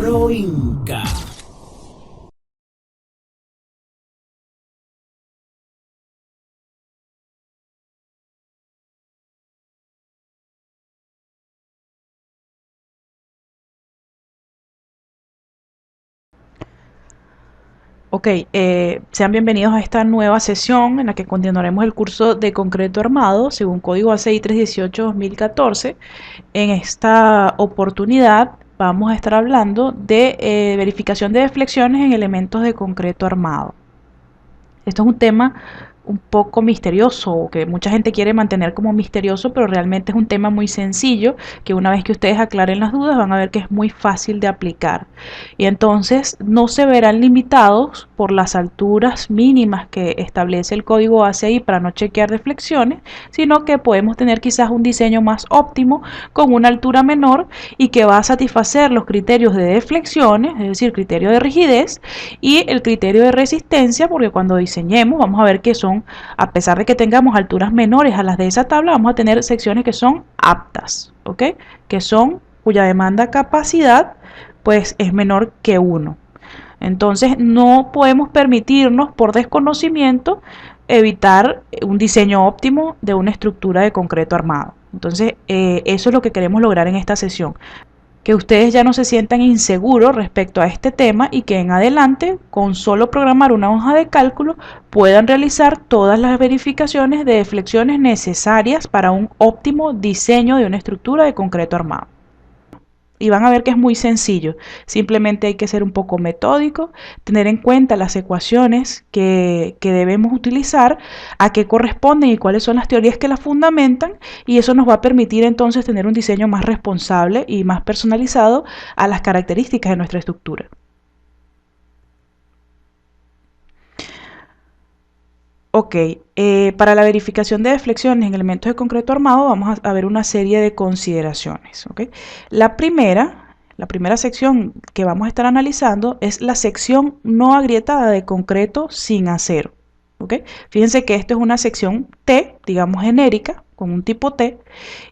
Pro Inca. Ok, sean bienvenidos a esta nueva sesión en la que continuaremos el curso de concreto armado según código ACI 318-2014. En esta oportunidad vamos a estar hablando de verificación de deflexiones en elementos de concreto armado. Esto es un tema un poco misterioso, o que mucha gente quiere mantener como misterioso, pero realmente es un tema muy sencillo, que una vez que ustedes aclaren las dudas van a ver que es muy fácil de aplicar. Y entonces no se verán limitados por las alturas mínimas que establece el código ACI para no chequear deflexiones, sino que podemos tener quizás un diseño más óptimo con una altura menor y que va a satisfacer los criterios de deflexiones, es decir, criterio de rigidez y el criterio de resistencia, porque cuando diseñemos vamos a ver que son, a pesar de que tengamos alturas menores a las de esa tabla, vamos a tener secciones que son aptas, ¿ok? Que son cuya demanda capacidad pues es menor que 1. Entonces no podemos permitirnos por desconocimiento evitar un diseño óptimo de una estructura de concreto armado. Entonces eso es lo que queremos lograr en esta sesión, que ustedes ya no se sientan inseguros respecto a este tema y que en adelante, con solo programar una hoja de cálculo, puedan realizar todas las verificaciones de deflexiones necesarias para un óptimo diseño de una estructura de concreto armado. Y van a ver que es muy sencillo, simplemente hay que ser un poco metódico, tener en cuenta las ecuaciones que debemos utilizar, a qué corresponden y cuáles son las teorías que las fundamentan, y eso nos va a permitir entonces tener un diseño más responsable y más personalizado a las características de nuestra estructura. Ok, para la verificación de deflexiones en elementos de concreto armado vamos a ver una serie de consideraciones. ¿Okay? La primera sección que vamos a estar analizando es la sección no agrietada de concreto sin acero. ¿Okay? Fíjense que esto es una sección T, digamos genérica, con un tipo T,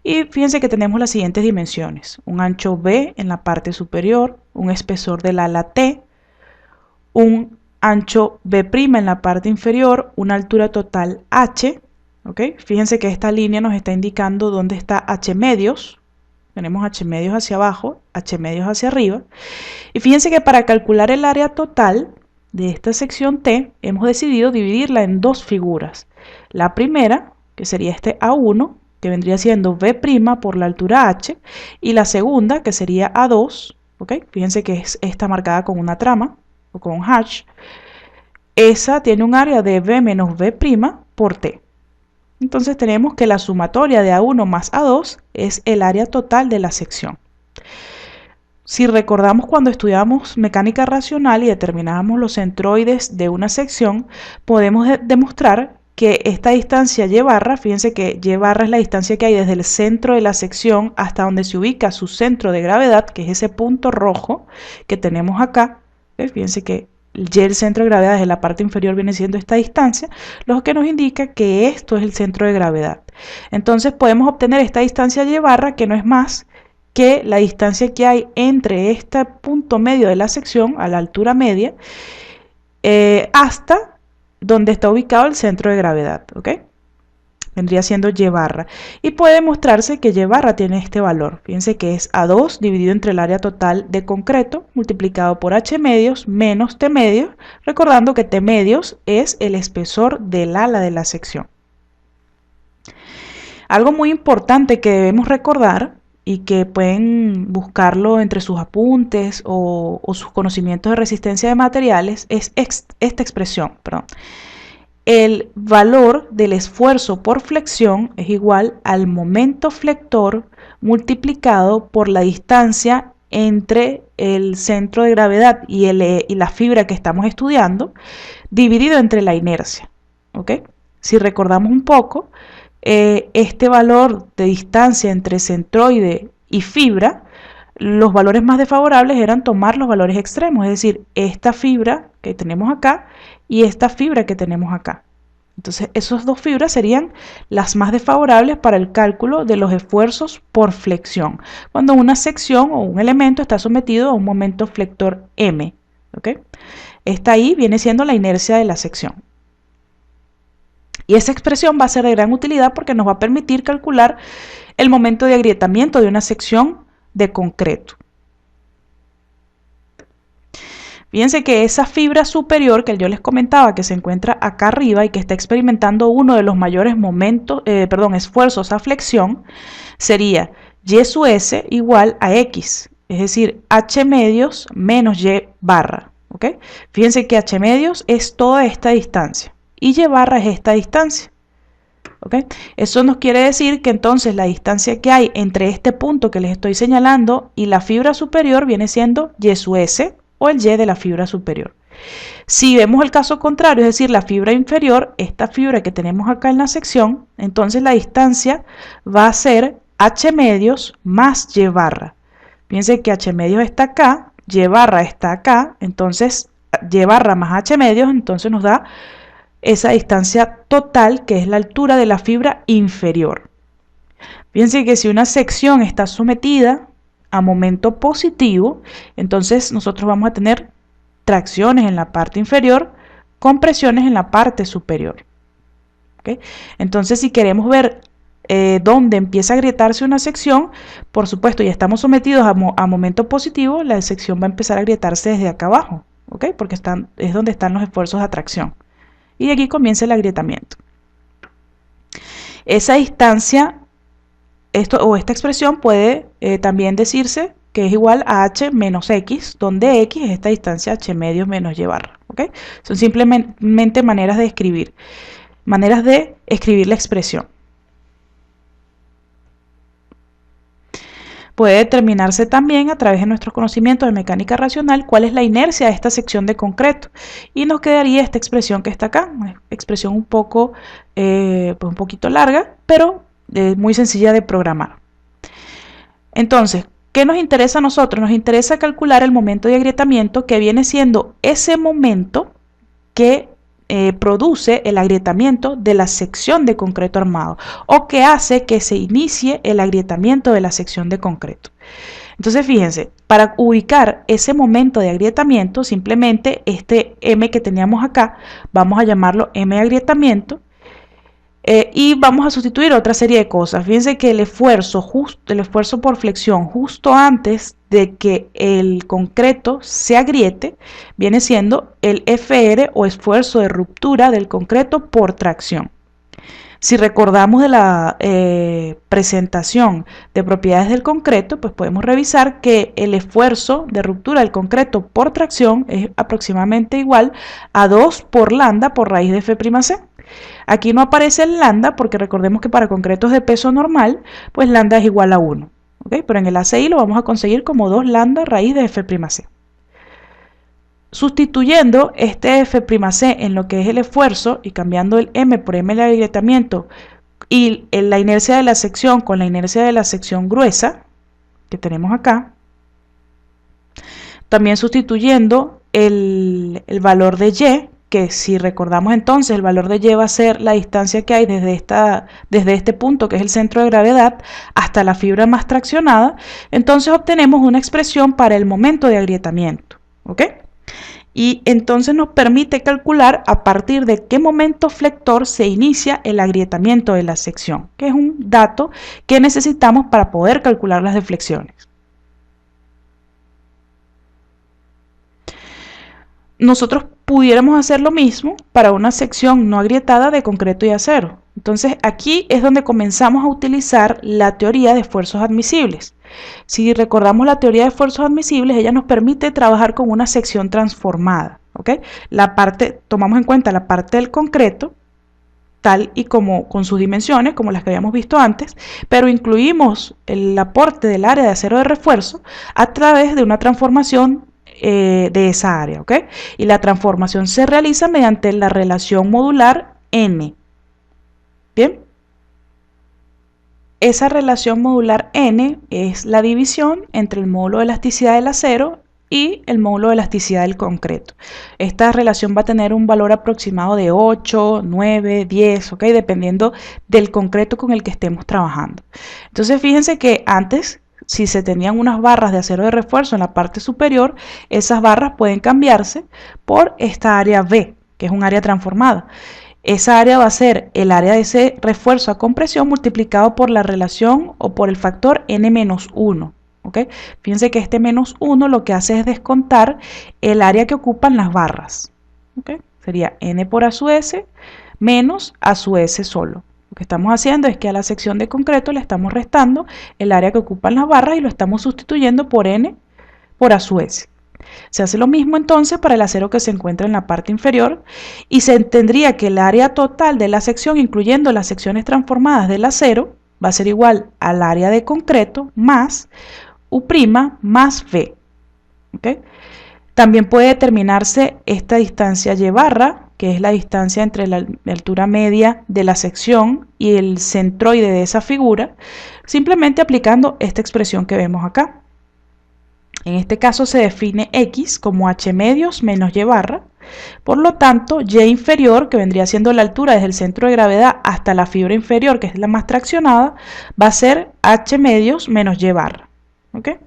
y fíjense que tenemos las siguientes dimensiones: un ancho B en la parte superior, un espesor del ala T, un ancho B' en la parte inferior, una altura total H, ¿ok? Fíjense que esta línea nos está indicando dónde está H medios. Tenemos H medios hacia abajo, H medios hacia arriba. Y fíjense que para calcular el área total de esta sección T, hemos decidido dividirla en dos figuras. La primera, que sería este A1, que vendría siendo B' por la altura H, y la segunda, que sería A2, ¿ok? Fíjense que está marcada con una trama, o con hash. Esa tiene un área de B menos B' por T. Entonces tenemos que la sumatoria de A1 más A2 es el área total de la sección. Si recordamos cuando estudiábamos mecánica racional y determinábamos los centroides de una sección, podemos demostrar que esta distancia y barra, fíjense que y barra es la distancia que hay desde el centro de la sección hasta donde se ubica su centro de gravedad, que es ese punto rojo que tenemos acá. Fíjense que y el centro de gravedad desde la parte inferior viene siendo esta distancia, lo que nos indica que esto es el centro de gravedad. Entonces podemos obtener esta distancia y barra, que no es más que la distancia que hay entre este punto medio de la sección, a la altura media, hasta donde está ubicado el centro de gravedad, ¿ok? Vendría siendo y barra. Y puede demostrarse que y barra tiene este valor. Fíjense que es A2 dividido entre el área total de concreto multiplicado por H medios menos T medios, recordando que T medios es el espesor del ala de la sección. Algo muy importante que debemos recordar y que pueden buscarlo entre sus apuntes o sus conocimientos de resistencia de materiales es esta expresión, perdón. El valor del esfuerzo por flexión es igual al momento flector multiplicado por la distancia entre el centro de gravedad y la fibra que estamos estudiando, dividido entre la inercia. ¿Okay? Si recordamos un poco, este valor de distancia entre centroide y fibra, los valores más desfavorables eran tomar los valores extremos, es decir, esta fibra que tenemos acá y esta fibra que tenemos acá. Entonces, esas dos fibras serían las más desfavorables para el cálculo de los esfuerzos por flexión, cuando una sección o un elemento está sometido a un momento flector M. ¿Ok? Esta ahí viene siendo la inercia de la sección. Y esa expresión va a ser de gran utilidad porque nos va a permitir calcular el momento de agrietamiento de una sección de concreto. Fíjense que esa fibra superior que yo les comentaba que se encuentra acá arriba y que está experimentando uno de los mayores esfuerzos a flexión, sería Y sub S igual a X, es decir, H medios menos Y barra. ¿Okay? Fíjense que H medios es toda esta distancia y Y barra es esta distancia. ¿Okay? Eso nos quiere decir que entonces la distancia que hay entre este punto que les estoy señalando y la fibra superior viene siendo Y sub S o el Y de la fibra superior. Si vemos el caso contrario, es decir, la fibra inferior, esta fibra que tenemos acá en la sección, entonces la distancia va a ser H medios más Y barra. Fíjense que H medios está acá, Y barra está acá, entonces Y barra más H medios, entonces nos da esa distancia total que es la altura de la fibra inferior. Fíjense que si una sección está sometida a momento positivo, entonces nosotros vamos a tener tracciones en la parte inferior con presiones en la parte superior. ¿Okay? Entonces, si queremos ver dónde empieza a agrietarse una sección, por supuesto, ya estamos sometidos a momento positivo, la sección va a empezar a agrietarse desde acá abajo, ¿okay? Porque es donde están los esfuerzos de atracción. Y de aquí comienza el agrietamiento. Esa distancia, esta expresión puede también decirse que es igual a H menos X, donde X es esta distancia H medios menos Y barra. ¿Okay? Son simplemente maneras de escribir la expresión. Puede determinarse también a través de nuestros conocimientos de mecánica racional cuál es la inercia de esta sección de concreto. Y nos quedaría esta expresión que está acá, una expresión un poquito larga, pero muy sencilla de programar. Entonces, ¿qué nos interesa a nosotros? Nos interesa calcular el momento de agrietamiento, que viene siendo ese momento que produce el agrietamiento de la sección de concreto armado o que hace que se inicie el agrietamiento de la sección de concreto. Entonces, fíjense, para ubicar ese momento de agrietamiento, simplemente este M que teníamos acá, vamos a llamarlo M agrietamiento, y vamos a sustituir otra serie de cosas. Fíjense que el esfuerzo por flexión justo antes de que el concreto se agriete viene siendo el FR o esfuerzo de ruptura del concreto por tracción. Si recordamos de la presentación de propiedades del concreto, pues podemos revisar que el esfuerzo de ruptura del concreto por tracción es aproximadamente igual a 2 por lambda por raíz de F'C. Aquí no aparece el lambda porque recordemos que para concretos de peso normal, pues lambda es igual a 1. ¿Okay? Pero en el ACI lo vamos a conseguir como 2 lambda raíz de F'C. Sustituyendo este F'C en lo que es el esfuerzo y cambiando el M por M de agrietamiento y la inercia de la sección con la inercia de la sección gruesa que tenemos acá, también sustituyendo el valor de Y, que si recordamos entonces el valor de Y va a ser la distancia que hay desde este punto que es el centro de gravedad hasta la fibra más traccionada, entonces obtenemos una expresión para el momento de agrietamiento. ¿Ok? Y entonces nos permite calcular a partir de qué momento flector se inicia el agrietamiento de la sección, que es un dato que necesitamos para poder calcular las deflexiones. Nosotros pudiéramos hacer lo mismo para una sección no agrietada de concreto y acero. Entonces aquí es donde comenzamos a utilizar la teoría de esfuerzos admisibles. Si recordamos la teoría de esfuerzos admisibles, ella nos permite trabajar con una sección transformada. ¿Okay? Tomamos en cuenta la parte del concreto, tal y como con sus dimensiones, como las que habíamos visto antes, pero incluimos el aporte del área de acero de refuerzo a través de una transformación de esa área, ¿ok? Y la transformación se realiza mediante la relación modular N. Bien. Esa relación modular N es la división entre el módulo de elasticidad del acero y el módulo de elasticidad del concreto. Esta relación va a tener un valor aproximado de 8, 9, 10, ¿ok? Dependiendo del concreto con el que estemos trabajando. Entonces fíjense que antes, si se tenían unas barras de acero de refuerzo en la parte superior, esas barras pueden cambiarse por esta área B, que es un área transformada. Esa área va a ser el área de ese refuerzo a compresión multiplicado por la relación o por el factor n-1. ¿Okay? Fíjense que este -1 lo que hace es descontar el área que ocupan las barras. ¿Okay? Sería n por a su s menos a su s solo. Lo que estamos haciendo es que a la sección de concreto le estamos restando el área que ocupan las barras y lo estamos sustituyendo por n por a su s. Se hace lo mismo entonces para el acero que se encuentra en la parte inferior y se tendría que el área total de la sección, incluyendo las secciones transformadas del acero, va a ser igual al área de concreto más U' más V. ¿Okay? También puede determinarse esta distancia Y barra, que es la distancia entre la altura media de la sección y el centroide de esa figura, simplemente aplicando esta expresión que vemos acá. En este caso se define X como H medios menos Y barra. Por lo tanto, Y inferior, que vendría siendo la altura desde el centro de gravedad hasta la fibra inferior, que es la más traccionada, va a ser H medios menos Y barra. ¿Okay?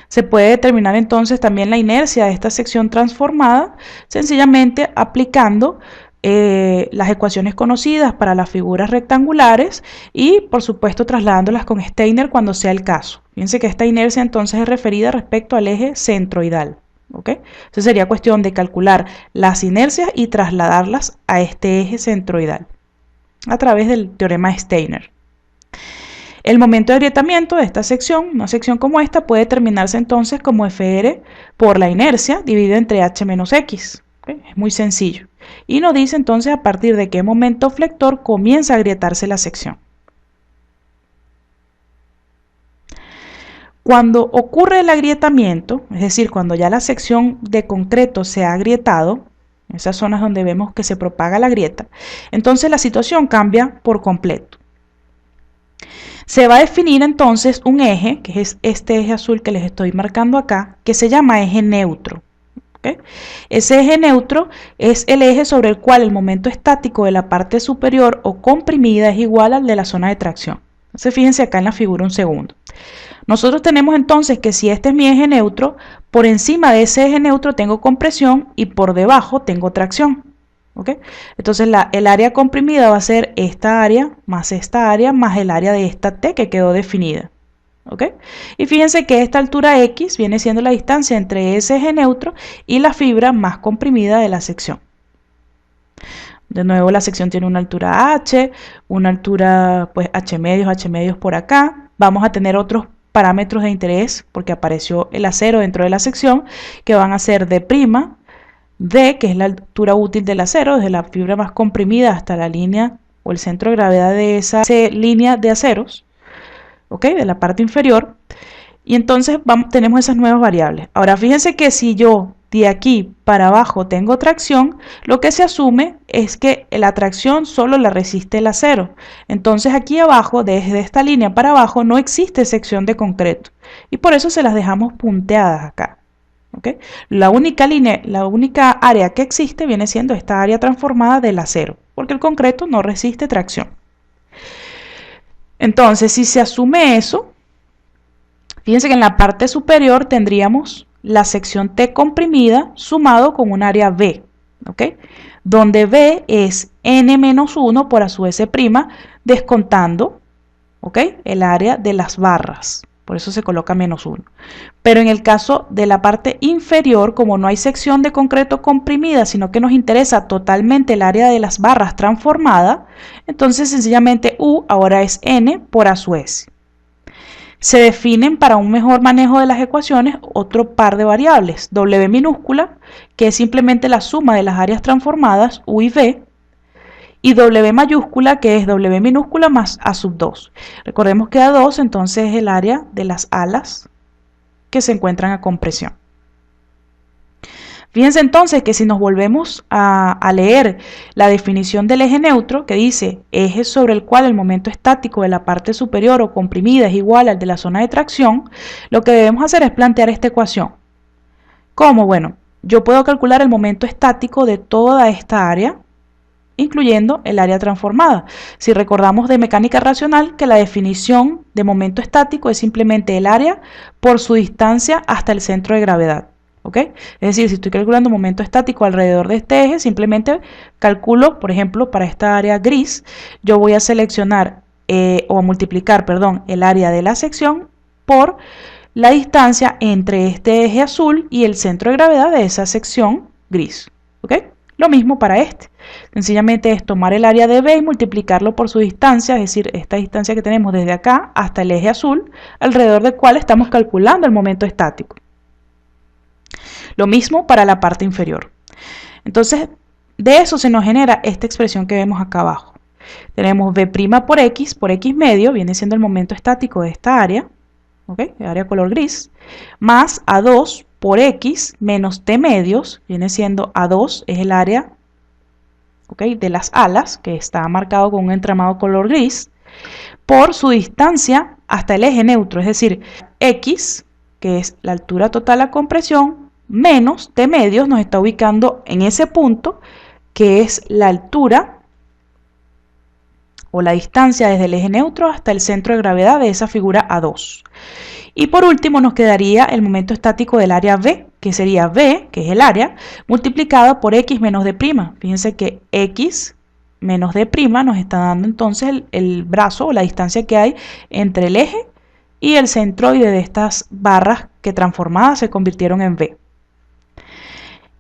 Se puede determinar entonces también la inercia de esta sección transformada, sencillamente aplicando las ecuaciones conocidas para las figuras rectangulares y, por supuesto, trasladándolas con Steiner cuando sea el caso. Fíjense que esta inercia entonces es referida respecto al eje centroidal. ¿Okay? Entonces sería cuestión de calcular las inercias y trasladarlas a este eje centroidal a través del teorema de Steiner. El momento de agrietamiento de esta sección, una sección como esta, puede determinarse entonces como Fr por la inercia dividida entre h menos x. ¿Okay? Es muy sencillo. Y nos dice entonces a partir de qué momento flector comienza a agrietarse la sección. Cuando ocurre el agrietamiento, es decir, cuando ya la sección de concreto se ha agrietado, esas zonas donde vemos que se propaga la grieta, entonces la situación cambia por completo. Se va a definir entonces un eje, que es este eje azul que les estoy marcando acá, que se llama eje neutro. ¿Okay? Ese eje neutro es el eje sobre el cual el momento estático de la parte superior o comprimida es igual al de la zona de tracción. Entonces fíjense acá en la figura un segundo. Nosotros tenemos entonces que si este es mi eje neutro, por encima de ese eje neutro tengo compresión y por debajo tengo tracción. ¿Okay? Entonces el área comprimida va a ser esta área más el área de esta T que quedó definida. ¿Okay? Y fíjense que esta altura X viene siendo la distancia entre ese eje neutro y la fibra más comprimida de la sección. De nuevo la sección tiene una altura H, una altura pues H medios por acá. Vamos a tener otros parámetros de interés porque apareció el acero dentro de la sección que van a ser D', D, que es la altura útil del acero, desde la fibra más comprimida hasta la línea o el centro de gravedad de esa línea de aceros, ¿ok? De la parte inferior. Y entonces tenemos esas nuevas variables. Ahora fíjense que si yo de aquí para abajo tengo tracción, lo que se asume es que la tracción solo la resiste el acero. Entonces aquí abajo, desde esta línea para abajo, no existe sección de concreto. Y por eso se las dejamos punteadas acá. ¿Okay? La única área que existe viene siendo esta área transformada del acero, porque el concreto no resiste tracción. Entonces, si se asume eso, fíjense que en la parte superior tendríamos la sección T comprimida sumado con un área B, ¿okay? Donde B es n-1 por a su s', descontando, ¿okay? El área de las barras. Por eso se coloca -1. Pero en el caso de la parte inferior, como no hay sección de concreto comprimida, sino que nos interesa totalmente el área de las barras transformada, entonces sencillamente U ahora es n por a su s. Se definen para un mejor manejo de las ecuaciones otro par de variables, W minúscula, que es simplemente la suma de las áreas transformadas, U y V, y W mayúscula, que es W minúscula más A2. Recordemos que A2 entonces es el área de las alas que se encuentran a compresión. Fíjense entonces que si nos volvemos a leer la definición del eje neutro, que dice eje sobre el cual el momento estático de la parte superior o comprimida es igual al de la zona de tracción, lo que debemos hacer es plantear esta ecuación. ¿Cómo? Bueno, yo puedo calcular el momento estático de toda esta área, incluyendo el área transformada. Si recordamos de mecánica racional que la definición de momento estático es simplemente el área por su distancia hasta el centro de gravedad. ¿Ok? Es decir, si estoy calculando momento estático alrededor de este eje, simplemente calculo, por ejemplo, para esta área gris, yo voy a seleccionar o a multiplicar, perdón, el área de la sección por la distancia entre este eje azul y el centro de gravedad de esa sección gris. ¿Ok? Lo mismo para este. Sencillamente es tomar el área de B y multiplicarlo por su distancia, es decir, esta distancia que tenemos desde acá hasta el eje azul, alrededor del cual estamos calculando el momento estático. Lo mismo para la parte inferior. Entonces, de eso se nos genera esta expresión que vemos acá abajo. Tenemos B' por X medio, viene siendo el momento estático de esta área, ¿ok? Área color gris, más A2 por X menos T medios, viene siendo A2, es el área, ¿ok?, de las alas, que está marcado con un entramado color gris, por su distancia hasta el eje neutro, es decir, X, que es la altura total a compresión, menos T medios nos está ubicando en ese punto, que es la altura o la distancia desde el eje neutro hasta el centro de gravedad de esa figura A2. Y por último nos quedaría el momento estático del área B, que sería B, que es el área, multiplicado por X menos D'. Fíjense que X menos D' nos está dando entonces el brazo o la distancia que hay entre el eje y el centroide de estas barras que transformadas se convirtieron en B.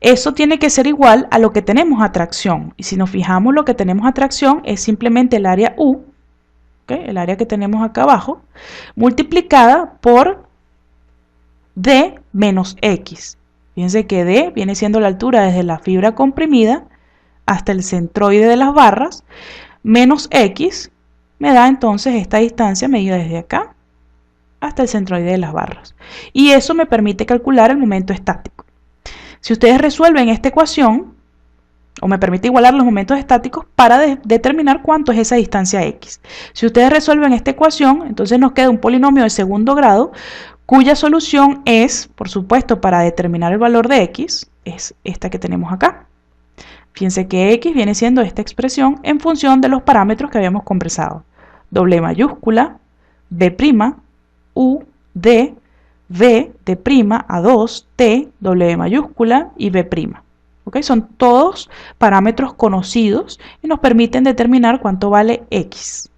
Eso tiene que ser igual a lo que tenemos a tracción. Y si nos fijamos, lo que tenemos a tracción es simplemente el área U, ¿okay?, el área que tenemos acá abajo, multiplicada por D menos X. Fíjense que D viene siendo la altura desde la fibra comprimida hasta el centroide de las barras, menos X me da entonces esta distancia medida desde acá hasta el centroide de las barras. Y eso me permite calcular el momento estático. Si ustedes resuelven esta ecuación, o me permite igualar los momentos estáticos para determinar cuánto es esa distancia X. Si ustedes resuelven esta ecuación, entonces nos queda un polinomio de segundo grado, cuya solución es, por supuesto, para determinar el valor de X, es esta que tenemos acá. Fíjense que X viene siendo esta expresión en función de los parámetros que habíamos conversado. W mayúscula, B', U, D, V, D', A2, T, W mayúscula y B'. ¿Okay? Son todos parámetros conocidos y nos permiten determinar cuánto vale X.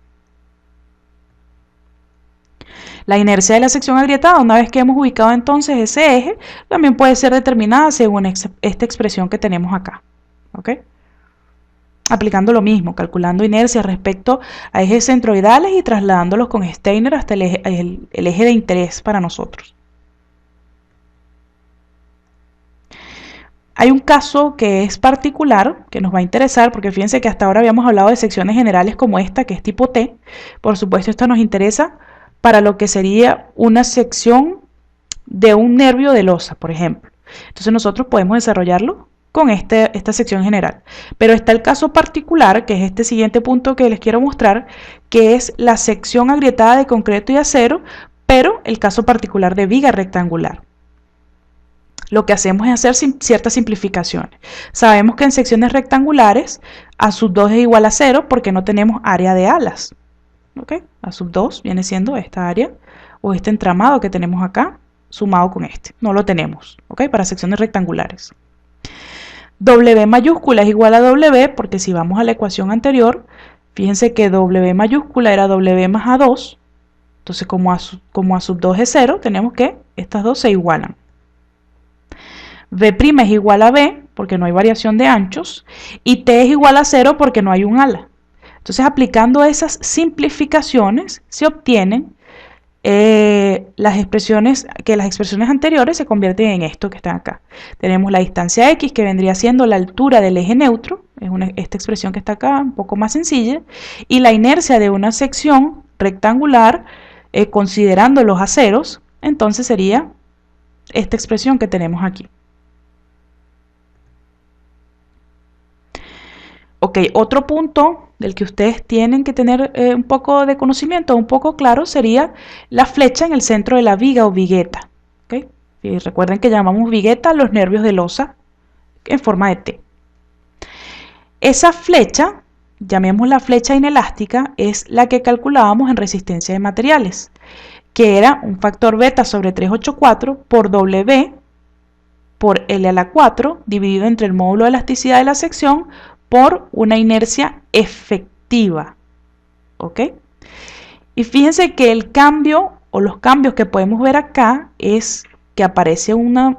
La inercia de la sección agrietada, una vez que hemos ubicado entonces ese eje, también puede ser determinada según esta expresión que tenemos acá. ¿Okay? Aplicando lo mismo, calculando inercia respecto a ejes centroidales y trasladándolos con Steiner hasta el eje de interés para nosotros. Hay un caso que es particular, que nos va a interesar, porque fíjense que hasta ahora habíamos hablado de secciones generales como esta, que es tipo T. Por supuesto, esto nos interesa para lo que sería una sección de un nervio de losa, por ejemplo. Entonces nosotros podemos desarrollarlo con esta sección general. Pero está el caso particular, que es este siguiente punto que les quiero mostrar, que es la sección agrietada de concreto y acero, pero el caso particular de viga rectangular. Lo que hacemos es hacer ciertas simplificaciones. Sabemos que en secciones rectangulares A sub 2 es igual a 0 porque no tenemos área de alas. ¿Okay? A sub 2 viene siendo esta área o este entramado que tenemos acá sumado con este. No lo tenemos, ¿okay?, para secciones rectangulares. W mayúscula es igual a W porque si vamos a la ecuación anterior, fíjense que W mayúscula era W más A2. Entonces como A sub 2 es 0, tenemos que estas dos se igualan. B' es igual a B porque no hay variación de anchos y T es igual a 0 porque no hay un ala. Entonces aplicando esas simplificaciones se obtienen las expresiones anteriores se convierten en esto que está acá. Tenemos la distancia X que vendría siendo la altura del eje neutro, es esta expresión que está acá, un poco más sencilla, y la inercia de una sección rectangular considerando los aceros, entonces sería esta expresión que tenemos aquí. Ok, otro punto del que ustedes tienen que tener un poco de conocimiento, un poco claro, sería la flecha en el centro de la viga o vigueta. ¿Okay? Y recuerden que llamamos vigueta a los nervios de losa en forma de T. Esa flecha, llamémosla flecha inelástica, es la que calculábamos en resistencia de materiales, que era un factor beta sobre 384 por W por L a la 4 dividido entre el módulo de elasticidad de la sección por una inercia efectiva. ¿Ok? Y fíjense que el cambio o los cambios que podemos ver acá es que aparece una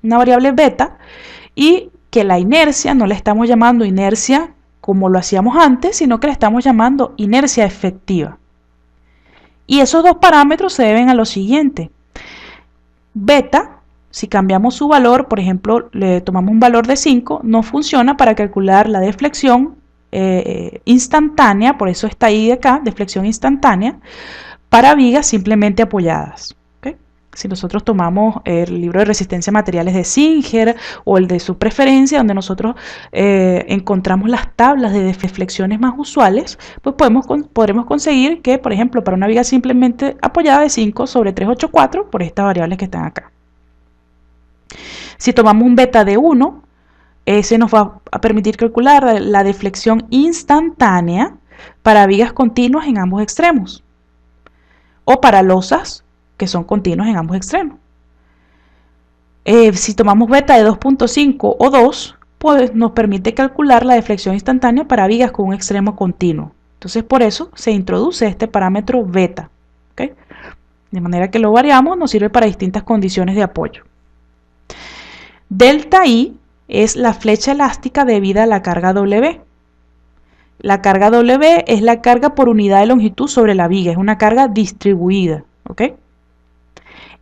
variable beta y que la inercia no le estamos llamando inercia como lo hacíamos antes, sino que le estamos llamando inercia efectiva. Y esos dos parámetros se deben a lo siguiente. Beta, si cambiamos su valor, por ejemplo, le tomamos un valor de 5, no funciona para calcular la deflexión instantánea, por eso está ahí de acá, deflexión instantánea, para vigas simplemente apoyadas. ¿Okay? Si nosotros tomamos el libro de resistencia a materiales de Singer o el de su preferencia, donde nosotros encontramos las tablas de deflexiones más usuales, pues podremos conseguir que, por ejemplo, para una viga simplemente apoyada de 5 sobre 384, por estas variables que están acá. Si tomamos un beta de 1, ese nos va a permitir calcular la deflexión instantánea para vigas continuas en ambos extremos o para losas que son continuas en ambos extremos. Si tomamos beta de 2.5 o 2, pues nos permite calcular la deflexión instantánea para vigas con un extremo continuo. Entonces por eso se introduce este parámetro beta. ¿Okay? De manera que lo variamos, nos sirve para distintas condiciones de apoyo. Delta I es la flecha elástica debida a la carga W. La carga W es la carga por unidad de longitud sobre la viga, es una carga distribuida. ¿Okay?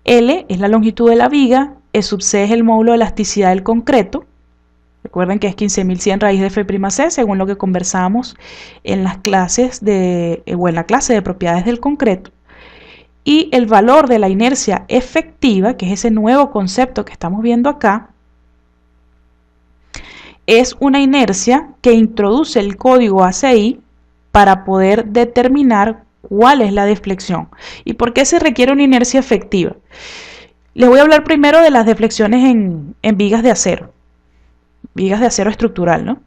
L es la longitud de la viga, E sub C es el módulo de elasticidad del concreto. Recuerden que es 15.100 raíz de F'(C), según lo que conversamos en las clases o en la clase de propiedades del concreto. Y el valor de la inercia efectiva, que es ese nuevo concepto que estamos viendo acá, es una inercia que introduce el código ACI para poder determinar cuál es la deflexión. ¿Y por qué se requiere una inercia efectiva? Les voy a hablar primero de las deflexiones en vigas de acero estructural, ¿no?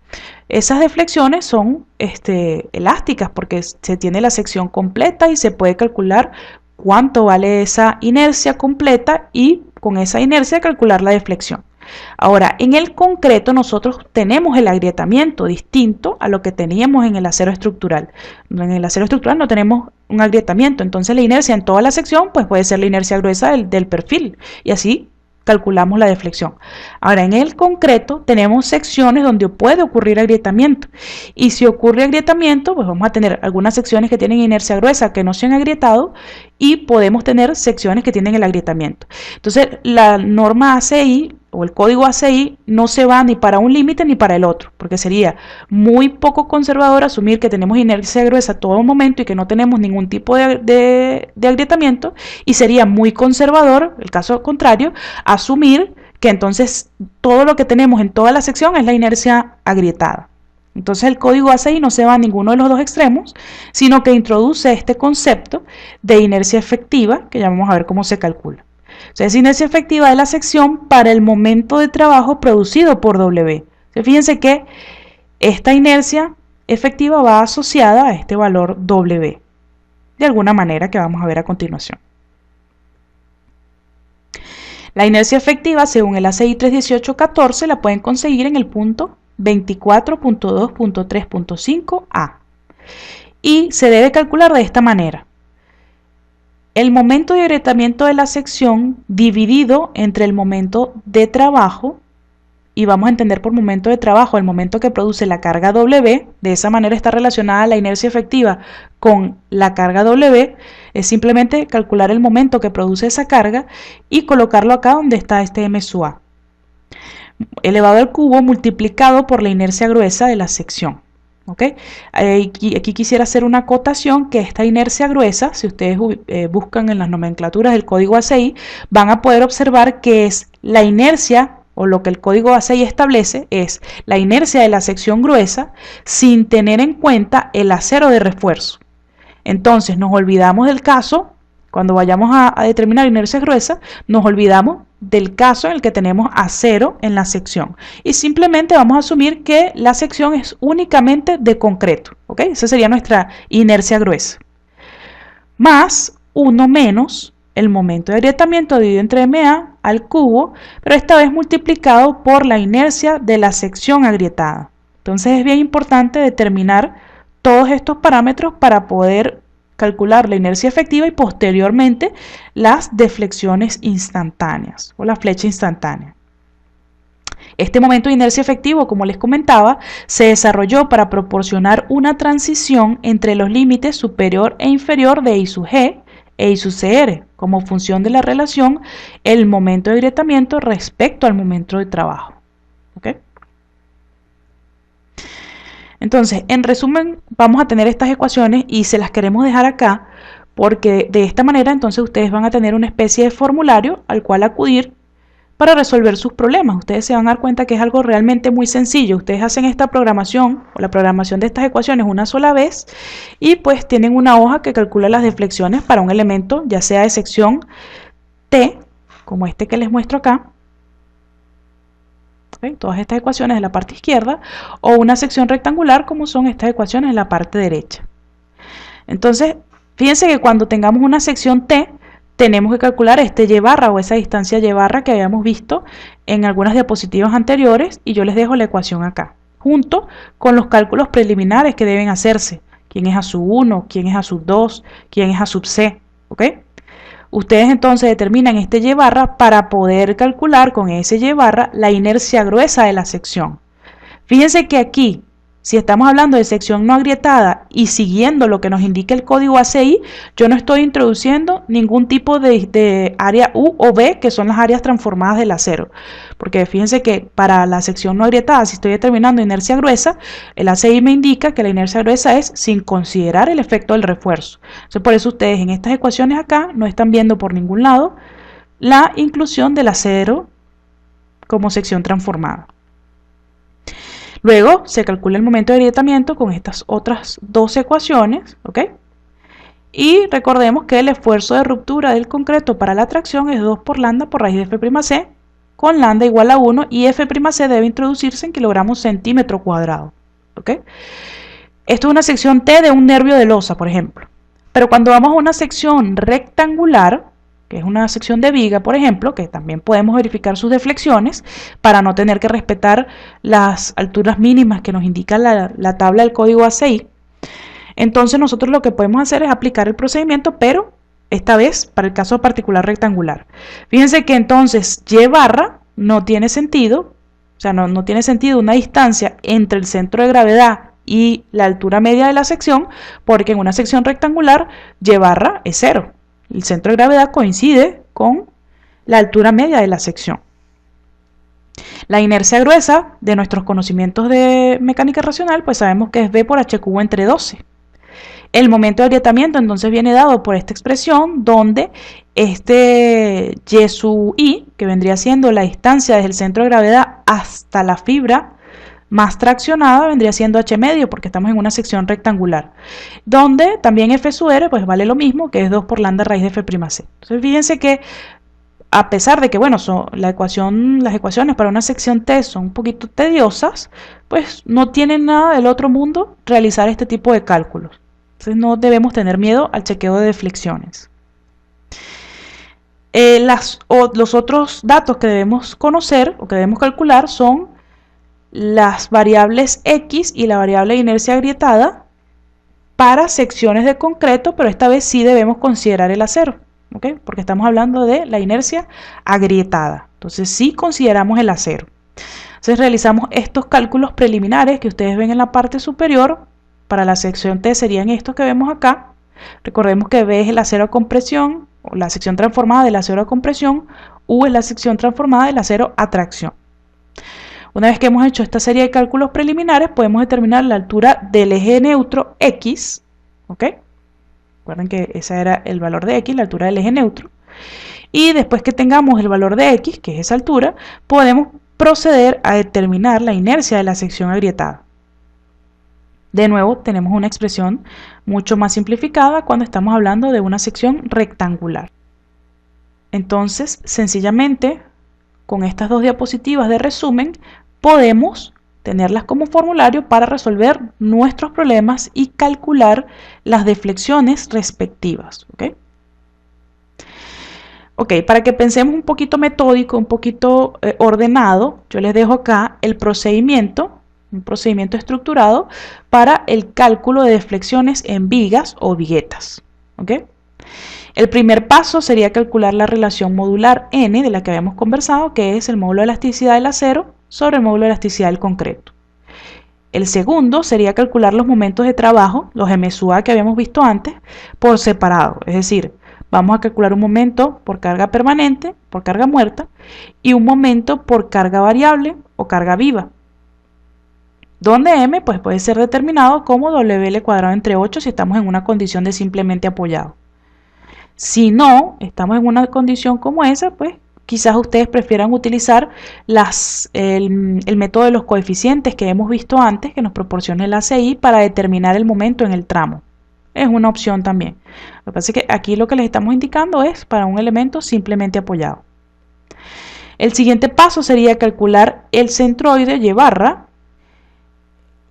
Esas deflexiones son elásticas porque se tiene la sección completa y se puede calcular cuánto vale esa inercia completa y con esa inercia calcular la deflexión. Ahora, en el concreto nosotros tenemos el agrietamiento distinto a lo que teníamos en el acero estructural. En el acero estructural no tenemos un agrietamiento, entonces la inercia en toda la sección pues puede ser la inercia gruesa del perfil y así calculamos la deflexión. Ahora, en el concreto tenemos secciones donde puede ocurrir agrietamiento y si ocurre agrietamiento pues vamos a tener algunas secciones que tienen inercia gruesa que no se han agrietado y podemos tener secciones que tienen el agrietamiento. Entonces la norma ACI o el código ACI no se va ni para un límite ni para el otro, porque sería muy poco conservador asumir que tenemos inercia gruesa a todo momento y que no tenemos ningún tipo de agrietamiento, y sería muy conservador, el caso contrario, asumir que entonces todo lo que tenemos en toda la sección es la inercia agrietada. Entonces el código ACI no se va a ninguno de los dos extremos, sino que introduce este concepto de inercia efectiva, que ya vamos a ver cómo se calcula. Entonces, inercia efectiva de la sección para el momento de trabajo producido por W. Entonces, fíjense que esta inercia efectiva va asociada a este valor W, de alguna manera que vamos a ver a continuación. La inercia efectiva, según el ACI 31814, la pueden conseguir en el punto 24.2.3.5a. Y se debe calcular de esta manera. El momento de agrietamiento de la sección dividido entre el momento de trabajo, y vamos a entender por momento de trabajo el momento que produce la carga W, de esa manera está relacionada la inercia efectiva con la carga W, es simplemente calcular el momento que produce esa carga y colocarlo acá donde está este M sub A, elevado al cubo multiplicado por la inercia gruesa de la sección. ¿Okay? Aquí quisiera hacer una acotación que esta inercia gruesa, si ustedes buscan en las nomenclaturas del código ACI, van a poder observar que es la inercia o lo que el código A6 establece, es la inercia de la sección gruesa sin tener en cuenta el acero de refuerzo. Entonces nos olvidamos del caso, cuando vayamos a determinar inercia gruesa, nos olvidamos del caso en el que tenemos acero en la sección. Y simplemente vamos a asumir que la sección es únicamente de concreto. ¿Ok? Esa sería nuestra inercia gruesa. Más 1 menos el momento de agrietamiento dividido entre MA al cubo, pero esta vez multiplicado por la inercia de la sección agrietada. Entonces es bien importante determinar todos estos parámetros para poder calcular la inercia efectiva y posteriormente las deflexiones instantáneas o la flecha instantánea. Este momento de inercia efectivo, como les comentaba, se desarrolló para proporcionar una transición entre los límites superior e inferior de I sub G e I sub CR, como función de la relación el momento de agrietamiento respecto al momento de trabajo. ¿Okay? Entonces, en resumen, vamos a tener estas ecuaciones y se las queremos dejar acá porque de esta manera entonces ustedes van a tener una especie de formulario al cual acudir para resolver sus problemas. Ustedes se van a dar cuenta que es algo realmente muy sencillo. Ustedes hacen esta programación o la programación de estas ecuaciones una sola vez y pues tienen una hoja que calcula las deflexiones para un elemento, ya sea de sección T, como este que les muestro acá, ¿okay? Todas estas ecuaciones de la parte izquierda, o una sección rectangular como son estas ecuaciones en la parte derecha. Entonces, fíjense que cuando tengamos una sección T, tenemos que calcular este y barra o esa distancia y barra que habíamos visto en algunas diapositivas anteriores y yo les dejo la ecuación acá, junto con los cálculos preliminares que deben hacerse. ¿Quién es A sub 1? ¿Quién es A sub 2? ¿Quién es A sub C? ¿Ok? Ustedes entonces determinan este y barra para poder calcular con ese y barra la inercia gruesa de la sección. Fíjense que aquí, si estamos hablando de sección no agrietada y siguiendo lo que nos indica el código ACI, yo no estoy introduciendo ningún tipo de área U o B, que son las áreas transformadas del acero. Porque fíjense que para la sección no agrietada, si estoy determinando inercia gruesa, el ACI me indica que la inercia gruesa es sin considerar el efecto del refuerzo. Entonces, por eso ustedes en estas ecuaciones acá no están viendo por ningún lado la inclusión del acero como sección transformada. Luego se calcula el momento de agrietamiento con estas otras dos ecuaciones, ¿ok? Y recordemos que el esfuerzo de ruptura del concreto para la tracción es 2 por lambda por raíz de F'C, con lambda igual a 1 y F'C debe introducirse en kilogramos centímetro cuadrado, ¿ok? Esto es una sección T de un nervio de losa, por ejemplo. Pero cuando vamos a una sección rectangular, que es una sección de viga, por ejemplo, que también podemos verificar sus deflexiones para no tener que respetar las alturas mínimas que nos indica la tabla del código ACI. Entonces nosotros lo que podemos hacer es aplicar el procedimiento, pero esta vez para el caso particular rectangular. Fíjense que entonces Y barra no tiene sentido, o sea, no tiene sentido una distancia entre el centro de gravedad y la altura media de la sección, porque en una sección rectangular Y barra es 0. El centro de gravedad coincide con la altura media de la sección. La inercia gruesa de nuestros conocimientos de mecánica racional, pues sabemos que es V por H cubo entre 12. El momento de agrietamiento entonces viene dado por esta expresión donde este Y sub I, que vendría siendo la distancia desde el centro de gravedad hasta la fibra más traccionada, vendría siendo H medio porque estamos en una sección rectangular, donde también F sub R pues vale lo mismo, que es 2 por lambda raíz de F'C. Entonces fíjense que a pesar de que bueno, las ecuaciones para una sección T son un poquito tediosas, pues no tienen nada del otro mundo realizar este tipo de cálculos. Entonces no debemos tener miedo al chequeo de deflexiones. Los otros datos que debemos conocer o que debemos calcular son las variables X y la variable de inercia agrietada para secciones de concreto, pero esta vez sí debemos considerar el acero, ¿okay? Porque estamos hablando de la inercia agrietada. Entonces sí consideramos el acero. Entonces realizamos estos cálculos preliminares que ustedes ven en la parte superior. Para la sección T serían estos que vemos acá. Recordemos que B es el acero a compresión, o la sección transformada del acero a compresión, U es la sección transformada del acero a tracción. Una vez que hemos hecho esta serie de cálculos preliminares, podemos determinar la altura del eje neutro X, ¿ok? Recuerden que ese era el valor de X, la altura del eje neutro. Y después que tengamos el valor de X, que es esa altura, podemos proceder a determinar la inercia de la sección agrietada. De nuevo, tenemos una expresión mucho más simplificada cuando estamos hablando de una sección rectangular. Entonces, sencillamente, con estas dos diapositivas de resumen, podemos tenerlas como formulario para resolver nuestros problemas y calcular las deflexiones respectivas. ¿Ok? Para que pensemos un poquito metódico, un poquito ordenado, yo les dejo acá el procedimiento, un procedimiento estructurado para el cálculo de deflexiones en vigas o viguetas. ¿Ok? El primer paso sería calcular la relación modular N de la que habíamos conversado, que es el módulo de elasticidad del acero sobre el módulo de elasticidad del concreto. El segundo sería calcular los momentos de trabajo, los MSUA que habíamos visto antes, por separado. Es decir, vamos a calcular un momento por carga permanente, por carga muerta, y un momento por carga variable o carga viva, donde M pues, puede ser determinado como WL cuadrado entre 8 si estamos en una condición de simplemente apoyado. Si no estamos en una condición como esa, pues quizás ustedes prefieran utilizar el método de los coeficientes que hemos visto antes, que nos proporciona el ACI para determinar el momento en el tramo. Es una opción también. Lo que pasa es que aquí lo que les estamos indicando es para un elemento simplemente apoyado. El siguiente paso sería calcular el centroide Y barra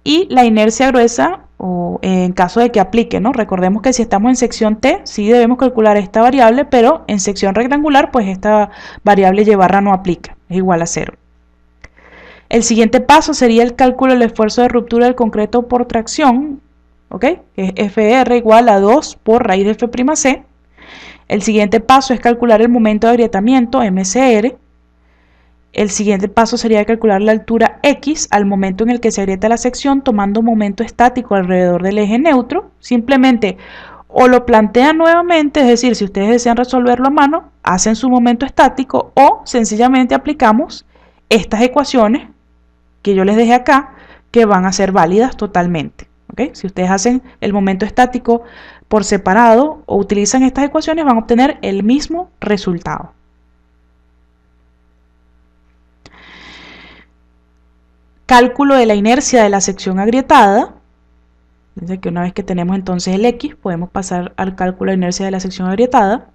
y la inercia gruesa, o en caso de que aplique, ¿no? Recordemos que si estamos en sección T, sí debemos calcular esta variable, pero en sección rectangular, pues esta variable Y barra no aplica, es igual a 0. El siguiente paso sería el cálculo del esfuerzo de ruptura del concreto por tracción, ¿ok? Es FR igual a 2 por raíz de F'C. El siguiente paso es calcular el momento de agrietamiento, MCR. El siguiente paso sería calcular la altura X al momento en el que se agrieta la sección tomando un momento estático alrededor del eje neutro. Simplemente o lo plantean nuevamente, es decir, si ustedes desean resolverlo a mano, hacen su momento estático o sencillamente aplicamos estas ecuaciones que yo les dejé acá, que van a ser válidas totalmente. ¿Okay? Si ustedes hacen el momento estático por separado o utilizan estas ecuaciones, van a obtener el mismo resultado. Cálculo de la inercia de la sección agrietada. Fíjense que una vez que tenemos entonces el X, podemos pasar al cálculo de inercia de la sección agrietada.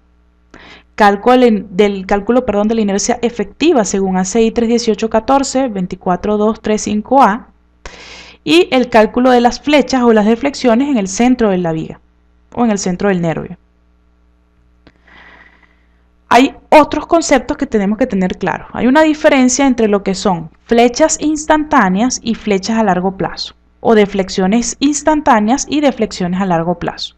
Cálculo de la inercia efectiva según ACI 31814, 24235A. Y el cálculo de las flechas o las deflexiones en el centro de la viga o en el centro del nervio. Hay otros conceptos que tenemos que tener claros. Hay una diferencia entre lo que son flechas instantáneas y flechas a largo plazo, o deflexiones instantáneas y deflexiones a largo plazo.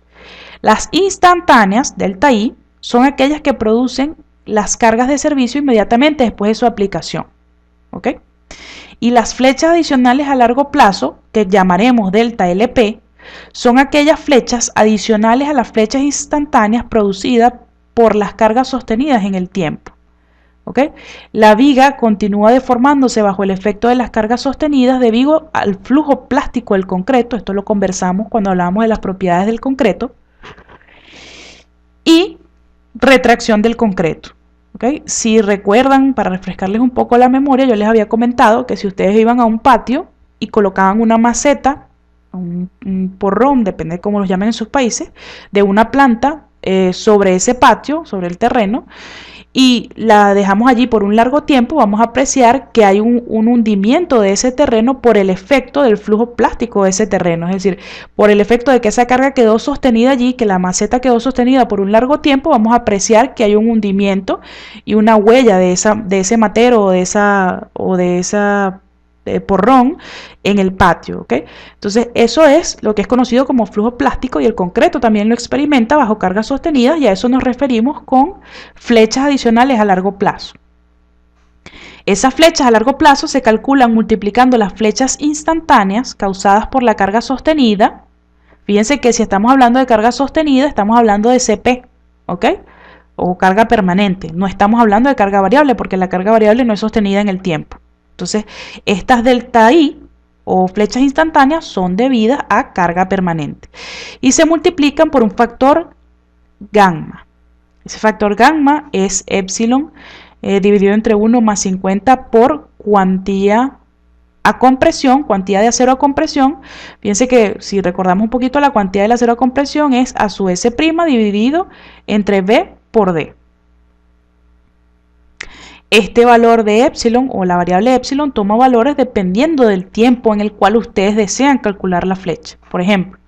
Las instantáneas, delta I, son aquellas que producen las cargas de servicio inmediatamente después de su aplicación. ¿Ok? Y las flechas adicionales a largo plazo, que llamaremos delta LP, son aquellas flechas adicionales a las flechas instantáneas producidas por las cargas sostenidas en el tiempo. ¿Okay? La viga continúa deformándose bajo el efecto de las cargas sostenidas debido al flujo plástico del concreto, esto lo conversamos cuando hablábamos de las propiedades del concreto, y retracción del concreto. ¿Okay? Si recuerdan, para refrescarles un poco la memoria, yo les había comentado que si ustedes iban a un patio y colocaban una maceta, un porrón, depende de cómo los llamen en sus países, de una planta sobre ese patio, sobre el terreno, y la dejamos allí por un largo tiempo, vamos a apreciar que hay un hundimiento de ese terreno por el efecto del flujo plástico de ese terreno, es decir, por el efecto de que esa carga quedó sostenida allí, que la maceta quedó sostenida por un largo tiempo, vamos a apreciar que hay un hundimiento y una huella de ese matero o de esa porrón en el patio. ¿Okay? Entonces eso es lo que es conocido como flujo plástico y el concreto también lo experimenta bajo cargas sostenidas y a eso nos referimos con flechas adicionales a largo plazo. Esas flechas a largo plazo se calculan multiplicando las flechas instantáneas causadas por la carga sostenida. Fíjense que si estamos hablando de carga sostenida estamos hablando de CP, ¿ok? O carga permanente, no estamos hablando de carga variable porque la carga variable no es sostenida en el tiempo. Entonces, estas delta I o flechas instantáneas son debidas a carga permanente y se multiplican por un factor gamma. Ese factor gamma es epsilon dividido entre 1 más 50 por cuantía a compresión, cuantía de acero a compresión. Fíjense que si recordamos un poquito, la cuantía del acero a compresión es A sub S' dividido entre B por D. Este valor de epsilon o la variable epsilon toma valores dependiendo del tiempo en el cual ustedes desean calcular la flecha. Por ejemplo,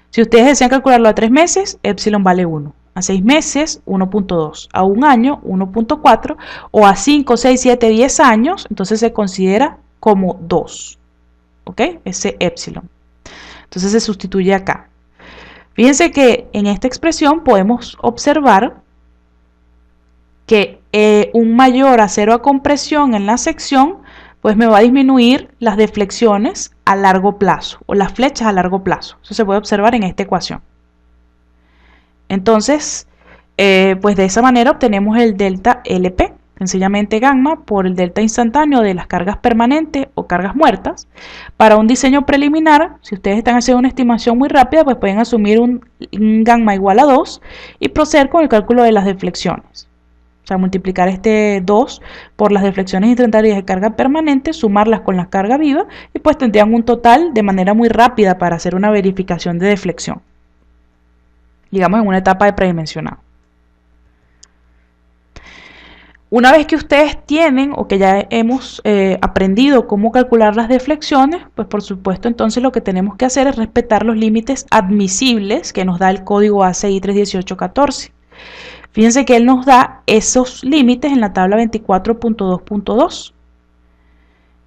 si ustedes desean calcularlo a 3 meses, epsilon vale 1. A 6 meses, 1.2. A un año, 1.4. O a 5, 6, 7, 10 años, entonces se considera como 2. ¿Ok? Ese epsilon. Entonces se sustituye acá. Fíjense que en esta expresión podemos observar que un mayor acero a compresión en la sección, pues me va a disminuir las deflexiones a largo plazo, o las flechas a largo plazo. Eso se puede observar en esta ecuación. Entonces, pues de esa manera obtenemos el delta LP, sencillamente gamma por el delta instantáneo de las cargas permanentes o cargas muertas. Para un diseño preliminar, si ustedes están haciendo una estimación muy rápida, pues pueden asumir un gamma igual a 2 y proceder con el cálculo de las deflexiones. O sea, multiplicar este 2 por las deflexiones instantáneas de carga permanente, sumarlas con la carga viva y pues tendrían un total de manera muy rápida para hacer una verificación de deflexión. Digamos en una etapa de predimensionado. Una vez que ustedes tienen o que ya hemos aprendido cómo calcular las deflexiones, pues por supuesto entonces lo que tenemos que hacer es respetar los límites admisibles que nos da el código ACI 31814. Fíjense que él nos da esos límites en la tabla 24.2.2.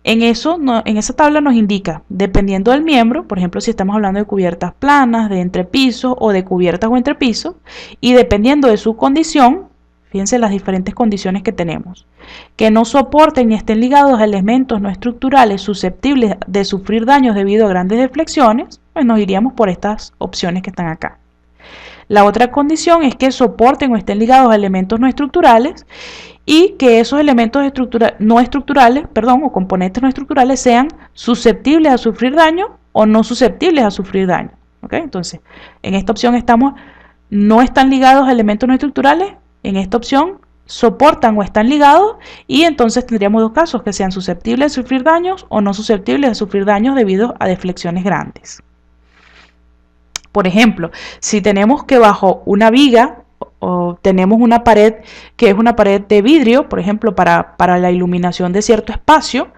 En esa tabla nos indica, dependiendo del miembro, por ejemplo, si estamos hablando de cubiertas planas, de entrepisos o de cubiertas o entrepisos, y dependiendo de su condición, fíjense las diferentes condiciones que tenemos, que no soporten ni estén ligados a elementos no estructurales susceptibles de sufrir daños debido a grandes deflexiones, pues nos iríamos por estas opciones que están acá. La otra condición es que soporten o estén ligados a elementos no estructurales y que esos elementos no estructurales, o componentes no estructurales sean susceptibles a sufrir daño o no susceptibles a sufrir daño. ¿Okay? Entonces, en esta opción no están ligados a elementos no estructurales, en esta opción soportan o están ligados y entonces tendríamos dos casos, que sean susceptibles de sufrir daños o no susceptibles de sufrir daños debido a deflexiones grandes. Por ejemplo, si tenemos que bajo una viga o tenemos una pared que es una pared de vidrio, por ejemplo, para la iluminación de cierto espacio,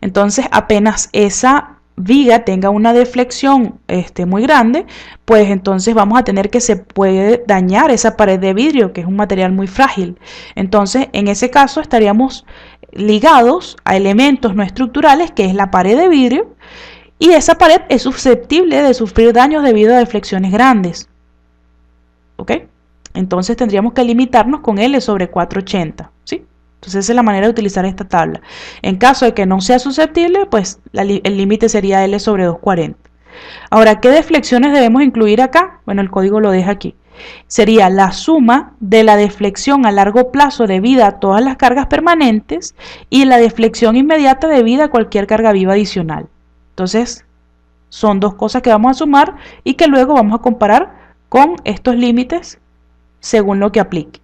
entonces apenas esa viga tenga una deflexión muy grande, pues entonces vamos a tener que se puede dañar esa pared de vidrio, que es un material muy frágil. Entonces, en ese caso estaríamos ligados a elementos no estructurales, que es la pared de vidrio, y esa pared es susceptible de sufrir daños debido a deflexiones grandes. ¿Ok? Entonces tendríamos que limitarnos con L sobre 480. ¿Sí? Entonces esa es la manera de utilizar esta tabla. En caso de que no sea susceptible, pues el límite sería L sobre 240. Ahora, ¿qué deflexiones debemos incluir acá? Bueno, el código lo deja aquí. Sería la suma de la deflexión a largo plazo debida a todas las cargas permanentes y la deflexión inmediata debida a cualquier carga viva adicional. Entonces, son dos cosas que vamos a sumar y que luego vamos a comparar con estos límites según lo que aplique.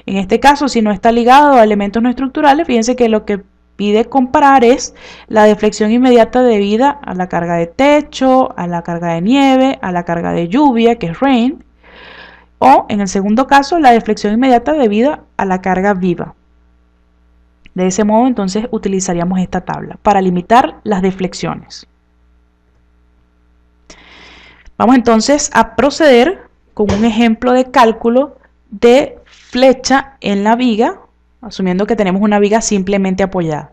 En este caso, si no está ligado a elementos no estructurales, fíjense que lo que pide comparar es la deflexión inmediata debida a la carga de techo, a la carga de nieve, a la carga de lluvia, que es rain, o en el segundo caso, la deflexión inmediata debida a la carga viva. De ese modo, entonces, utilizaríamos esta tabla para limitar las deflexiones. Vamos entonces a proceder con un ejemplo de cálculo de flecha en la viga, asumiendo que tenemos una viga simplemente apoyada.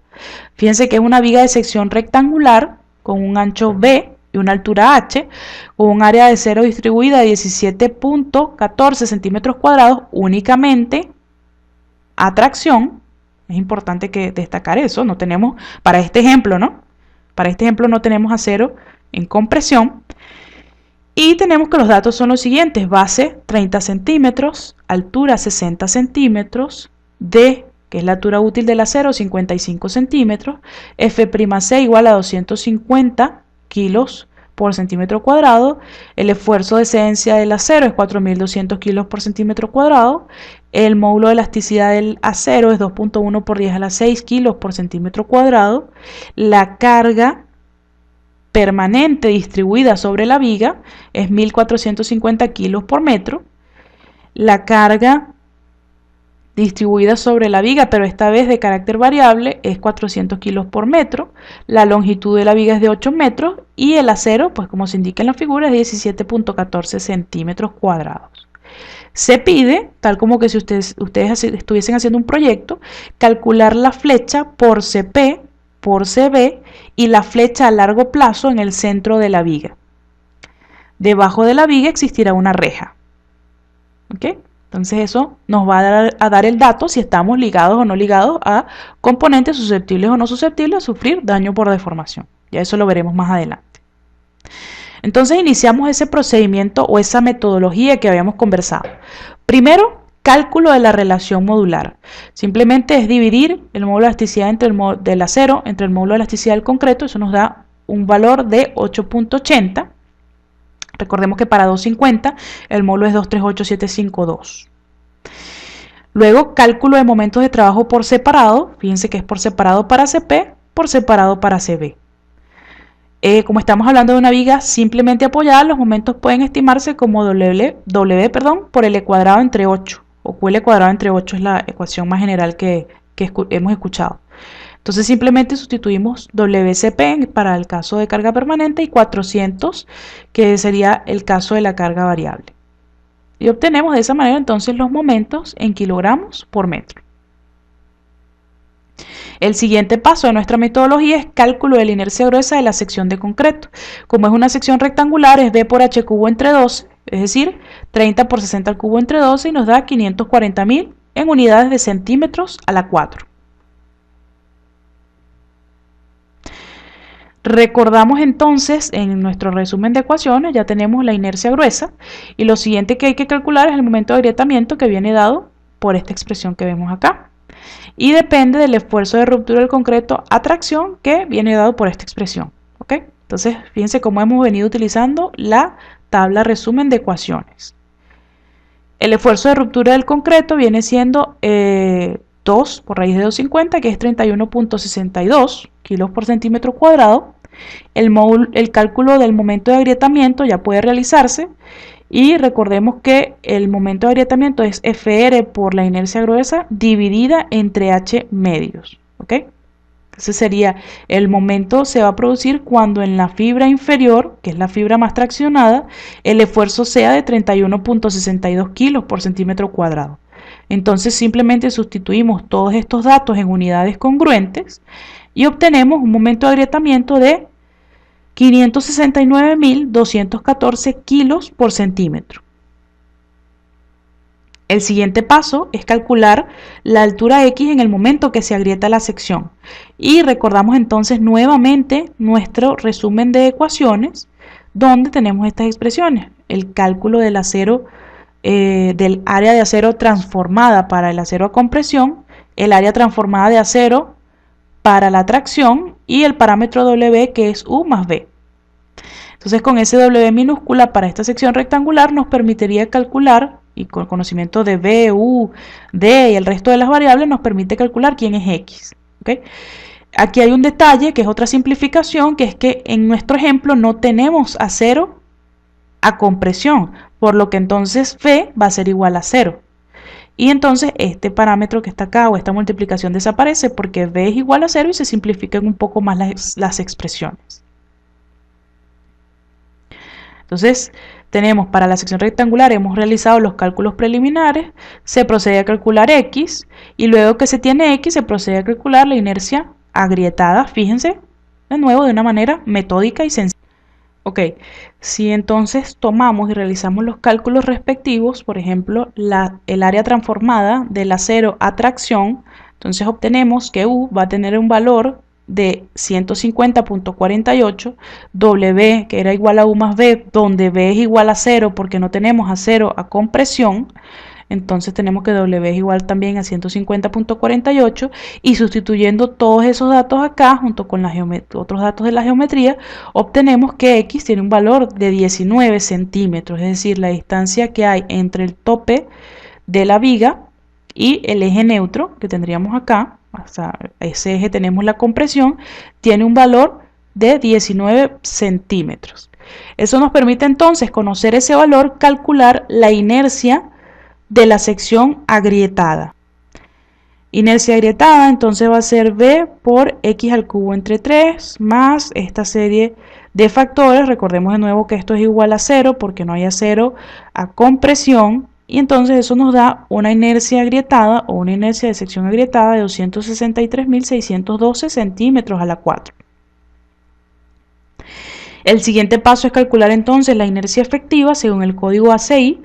Fíjense que es una viga de sección rectangular con un ancho B y una altura H, con un área de cero distribuida de 17.14 centímetros cuadrados únicamente a tracción. Es importante que destacar eso, no tenemos, para este ejemplo, ¿no? Para este ejemplo no tenemos acero en compresión. Y tenemos que los datos son los siguientes: base 30 centímetros, altura 60 centímetros, D, que es la altura útil del acero, 55 centímetros, F'C igual a 250 kilos por centímetro cuadrado. El esfuerzo de cederencia del acero es 4.200 kilos por centímetro cuadrado. El módulo de elasticidad del acero es 2.1 por 10 a la 6 kilos por centímetro cuadrado. La carga permanente distribuida sobre la viga es 1.450 kilos por metro. La carga distribuida sobre la viga, pero esta vez de carácter variable, es 400 kilos por metro. La longitud de la viga es de 8 metros y el acero, pues como se indica en la figura, es 17.14 centímetros cuadrados. Se pide, tal como que si ustedes estuviesen haciendo un proyecto, calcular la flecha por CP, por CB y la flecha a largo plazo en el centro de la viga. Debajo de la viga existirá una reja. ¿Ok? Entonces eso nos va a dar el dato si estamos ligados o no ligados a componentes susceptibles o no susceptibles a sufrir daño por deformación. Ya eso lo veremos más adelante. Entonces iniciamos ese procedimiento o esa metodología que habíamos conversado. Primero, cálculo de la relación modular. Simplemente es dividir el módulo de elasticidad del acero entre el módulo de elasticidad del concreto. Eso nos da un valor de 8.80. Recordemos que para 250 el módulo es 238752. Luego, cálculo de momentos de trabajo por separado. Fíjense que es por separado para CP, por separado para CB. Como estamos hablando de una viga simplemente apoyada, los momentos pueden estimarse como W por L cuadrado entre 8, o QL cuadrado entre 8 es la ecuación más general que hemos escuchado. Entonces simplemente sustituimos WCP para el caso de carga permanente y 400, que sería el caso de la carga variable. Y obtenemos de esa manera entonces los momentos en kilogramos por metro. El siguiente paso de nuestra metodología es cálculo de la inercia gruesa de la sección de concreto. Como es una sección rectangular, es B por H cubo entre 12, es decir, 30 por 60 al cubo entre 12 y nos da 540.000 en unidades de centímetros a la 4. Recordamos entonces en nuestro resumen de ecuaciones, ya tenemos la inercia gruesa y lo siguiente que hay que calcular es el momento de agrietamiento que viene dado por esta expresión que vemos acá. Y depende del esfuerzo de ruptura del concreto a tracción que viene dado por esta expresión. ¿Ok? Entonces, fíjense cómo hemos venido utilizando la tabla resumen de ecuaciones. El esfuerzo de ruptura del concreto viene siendo 2 por raíz de 250, que es 31.62 kilos por centímetro cuadrado. El cálculo del momento de agrietamiento ya puede realizarse. Y recordemos que el momento de agrietamiento es Fr por la inercia gruesa dividida entre H medios. ¿Ok? Ese sería el momento se va a producir cuando en la fibra inferior, que es la fibra más traccionada, el esfuerzo sea de 31.62 kilos por centímetro cuadrado. Entonces simplemente sustituimos todos estos datos en unidades congruentes y obtenemos un momento de agrietamiento de 569.214 kilos por centímetro. El siguiente paso es calcular la altura X en el momento que se agrieta la sección. Y recordamos entonces nuevamente nuestro resumen de ecuaciones donde tenemos estas expresiones. El cálculo del acero, del área de acero transformada para el acero a compresión, el área transformada de acero para la tracción y el parámetro W que es U más V. Entonces con ese W minúscula para esta sección rectangular nos permitiría calcular, y con conocimiento de B, U, D y el resto de las variables nos permite calcular quién es X. ¿Okay? Aquí hay un detalle que es otra simplificación, que es que en nuestro ejemplo no tenemos acero a compresión, por lo que entonces V va a ser igual a 0. Y entonces este parámetro que está acá o esta multiplicación desaparece porque V es igual a 0 y se simplifican un poco más las expresiones. Entonces tenemos para la sección rectangular, hemos realizado los cálculos preliminares, se procede a calcular X y luego que se tiene X se procede a calcular la inercia agrietada, fíjense, de nuevo de una manera metódica y sencilla. Ok, si entonces tomamos y realizamos los cálculos respectivos, por ejemplo, el área transformada del acero a tracción, entonces obtenemos que U va a tener un valor de 150.48, W que era igual a U más V, donde V es igual a 0 porque no tenemos acero a compresión, entonces tenemos que W es igual también a 150.48 y sustituyendo todos esos datos acá junto con otros datos de la geometría, obtenemos que X tiene un valor de 19 centímetros, es decir, la distancia que hay entre el tope de la viga y el eje neutro que tendríamos acá, hasta ese eje tenemos la compresión, tiene un valor de 19 centímetros. Eso nos permite entonces conocer ese valor, calcular la inercia de la sección agrietada. Inercia agrietada entonces va a ser V por X al cubo entre 3 más esta serie de factores. Recordemos de nuevo que esto es igual a 0 porque no hay acero a compresión. Y entonces eso nos da una inercia agrietada o una inercia de sección agrietada de 263.612 centímetros a la 4. El siguiente paso es calcular entonces la inercia efectiva según el código ACI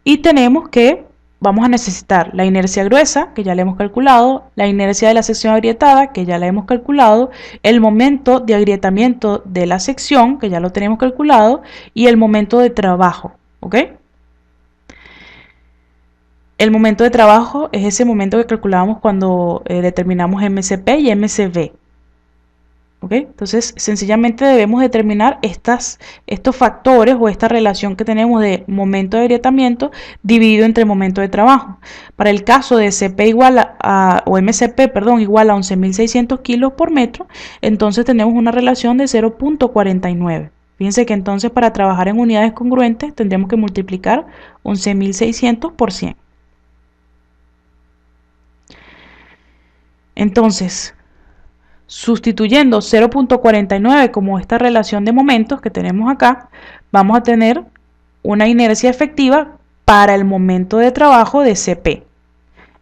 y tenemos que vamos a necesitar la inercia gruesa, que ya la hemos calculado, la inercia de la sección agrietada, que ya la hemos calculado, el momento de agrietamiento de la sección, que ya lo tenemos calculado, y el momento de trabajo, ¿ok? El momento de trabajo es ese momento que calculábamos cuando determinamos MCP y MCV. ¿Ok? Entonces, sencillamente debemos determinar estos factores o esta relación que tenemos de momento de agrietamiento dividido entre momento de trabajo. Para el caso de CP igual o MCP, perdón, igual a 11.600 kilos por metro, entonces tenemos una relación de 0.49. Fíjense que entonces para trabajar en unidades congruentes tendríamos que multiplicar 11.600 por 100. Entonces, sustituyendo 0.49 como esta relación de momentos que tenemos acá, vamos a tener una inercia efectiva para el momento de trabajo de CP.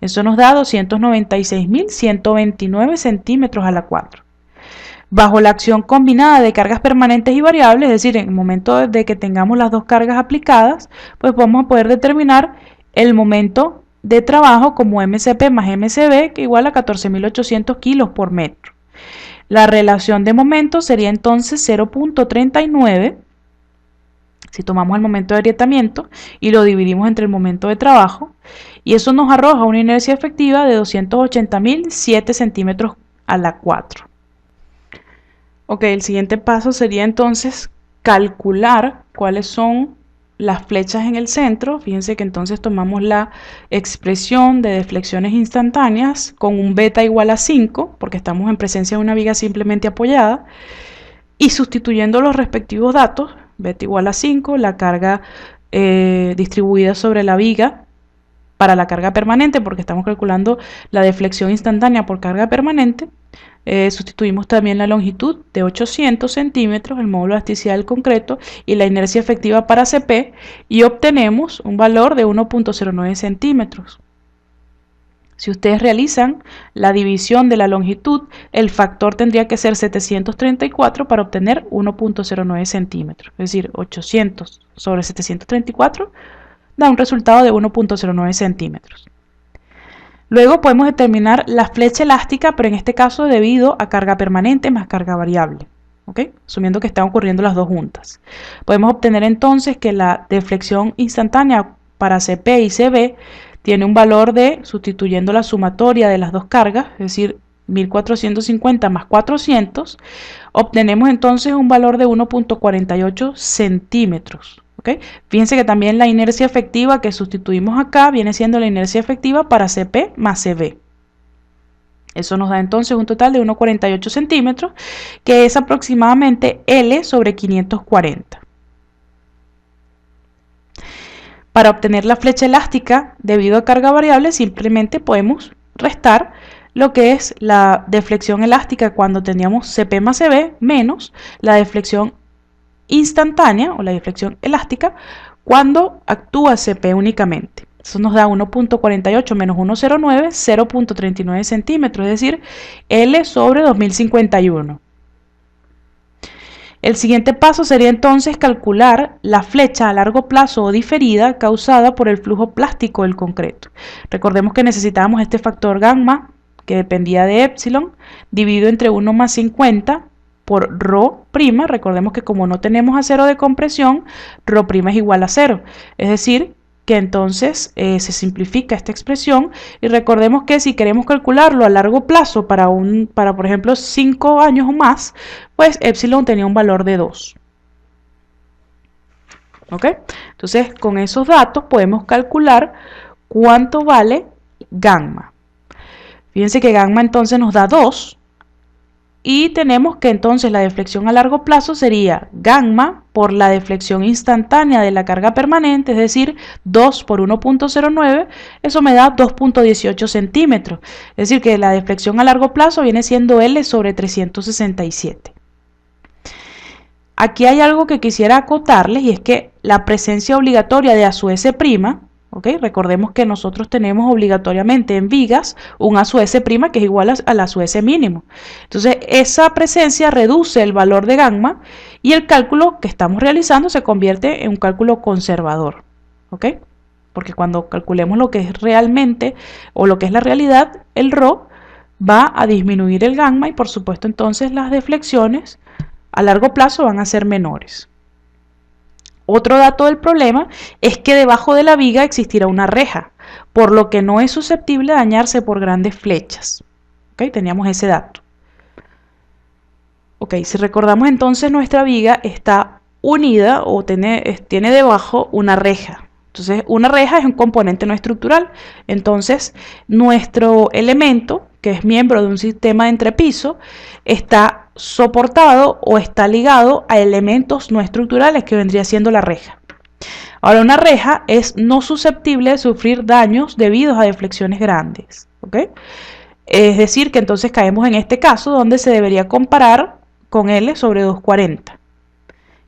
Eso nos da 296.129 centímetros a la 4. Bajo la acción combinada de cargas permanentes y variables, es decir, en el momento de que tengamos las dos cargas aplicadas, pues vamos a poder determinar el momento de trabajo como MCP más MCV, que igual a 14.800 kilos por metro. La relación de momento sería entonces 0.39 si tomamos el momento de agrietamiento y lo dividimos entre el momento de trabajo, y eso nos arroja una inercia efectiva de 280.007 centímetros a la 4. Ok, el siguiente paso sería entonces calcular cuáles son las flechas en el centro. Fíjense que entonces tomamos la expresión de deflexiones instantáneas con un beta igual a 5, porque estamos en presencia de una viga simplemente apoyada, y sustituyendo los respectivos datos, beta igual a 5, la carga distribuida sobre la viga para la carga permanente, porque estamos calculando la deflexión instantánea por carga permanente, sustituimos también la longitud de 800 centímetros, el módulo de elasticidad del concreto y la inercia efectiva para CP y obtenemos un valor de 1.09 centímetros. Si ustedes realizan la división de la longitud, el factor tendría que ser 734 para obtener 1.09 centímetros. Es decir, 800 sobre 734 da un resultado de 1.09 centímetros. Luego podemos determinar la flecha elástica, pero en este caso debido a carga permanente más carga variable, ¿ok? Asumiendo que están ocurriendo las dos juntas. Podemos obtener entonces que la deflexión instantánea para CP y CB tiene un valor de, sustituyendo la sumatoria de las dos cargas, es decir, 1450 más 400, obtenemos entonces un valor de 1.48 centímetros. ¿Okay? Fíjense que también la inercia efectiva que sustituimos acá viene siendo la inercia efectiva para CP más CB. Eso nos da entonces un total de 1.48 centímetros, que es aproximadamente L sobre 540. Para obtener la flecha elástica debido a carga variable, simplemente podemos restar lo que es la deflexión elástica cuando teníamos CP más CB menos la deflexión instantánea o la deflexión elástica cuando actúa CP únicamente. Eso nos da 1.48 menos 1.09, 0.39 centímetros, es decir, L sobre 2051. El siguiente paso sería entonces calcular la flecha a largo plazo o diferida causada por el flujo plástico del concreto. Recordemos que necesitábamos este factor gamma, que dependía de epsilon, dividido entre 1 más 50 por ρ'. Recordemos que como no tenemos acero de compresión, ρ' es igual a 0. Es decir, que entonces se simplifica esta expresión y recordemos que si queremos calcularlo a largo plazo para por ejemplo 5 años o más, pues epsilon tenía un valor de 2. ¿Ok? Entonces con esos datos podemos calcular cuánto vale gamma. Fíjense que gamma entonces nos da 2. Y tenemos que entonces la deflexión a largo plazo sería gamma por la deflexión instantánea de la carga permanente, es decir, 2 por 1.09, eso me da 2.18 centímetros. Es decir, que la deflexión a largo plazo viene siendo L sobre 367. Aquí hay algo que quisiera acotarles y es que la presencia obligatoria de ASU S', ¿okay? Recordemos que nosotros tenemos obligatoriamente en vigas un ASU S' que es igual al ASU S mínimo. Entonces esa presencia reduce el valor de gamma y el cálculo que estamos realizando se convierte en un cálculo conservador. ¿Okay? Porque cuando calculemos lo que es realmente o lo que es la realidad, el ρ va a disminuir el gamma y por supuesto entonces las deflexiones a largo plazo van a ser menores. Otro dato del problema es que debajo de la viga existirá una reja, por lo que no es susceptible de dañarse por grandes flechas. ¿Okay? Teníamos ese dato. Ok, si recordamos entonces nuestra viga está unida o tiene debajo una reja. Entonces una reja es un componente no estructural. Entonces nuestro elemento, que es miembro de un sistema de entrepiso, está soportado o está ligado a elementos no estructurales que vendría siendo la reja. Ahora una reja es no susceptible de sufrir daños debidos a deflexiones grandes. ¿Okay? Es decir que entonces caemos en este caso donde se debería comparar con L sobre 240.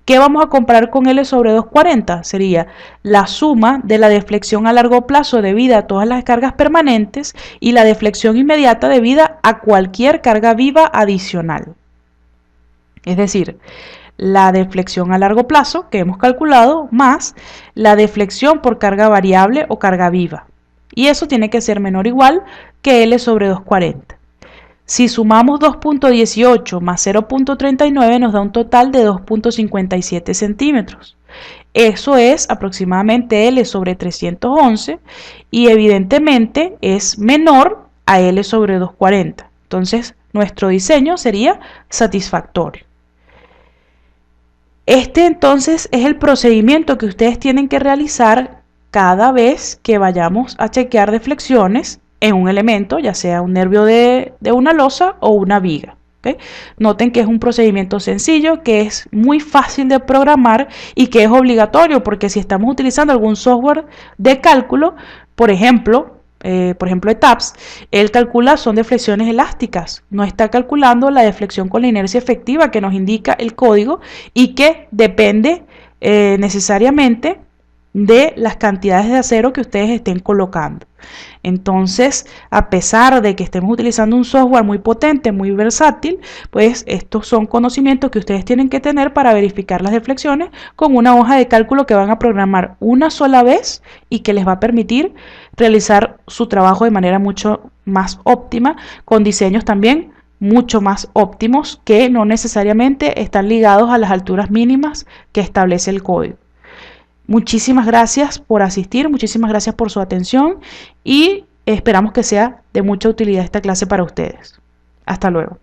¿Qué vamos a comparar con L sobre 240? Sería la suma de la deflexión a largo plazo debida a todas las cargas permanentes y la deflexión inmediata debida a cualquier carga viva adicional. Es decir, la deflexión a largo plazo que hemos calculado más la deflexión por carga variable o carga viva. Y eso tiene que ser menor o igual que L sobre 240. Si sumamos 2.18 más 0.39 nos da un total de 2.57 centímetros. Eso es aproximadamente L sobre 311 y evidentemente es menor a L sobre 240. Entonces nuestro diseño sería satisfactorio. Este entonces es el procedimiento que ustedes tienen que realizar cada vez que vayamos a chequear deflexiones en un elemento, ya sea un nervio de una losa o una viga. ¿Okay? Noten que es un procedimiento sencillo, que es muy fácil de programar y que es obligatorio, porque si estamos utilizando algún software de cálculo, por ejemplo ETAPS, él calcula son deflexiones elásticas, no está calculando la deflexión con la inercia efectiva que nos indica el código y que depende necesariamente de las cantidades de acero que ustedes estén colocando. Entonces, a pesar de que estemos utilizando un software muy potente, muy versátil, pues estos son conocimientos que ustedes tienen que tener para verificar las deflexiones con una hoja de cálculo que van a programar una sola vez y que les va a permitir realizar su trabajo de manera mucho más óptima, con diseños también mucho más óptimos que no necesariamente están ligados a las alturas mínimas que establece el código. Muchísimas gracias por asistir, muchísimas gracias por su atención y esperamos que sea de mucha utilidad esta clase para ustedes. Hasta luego.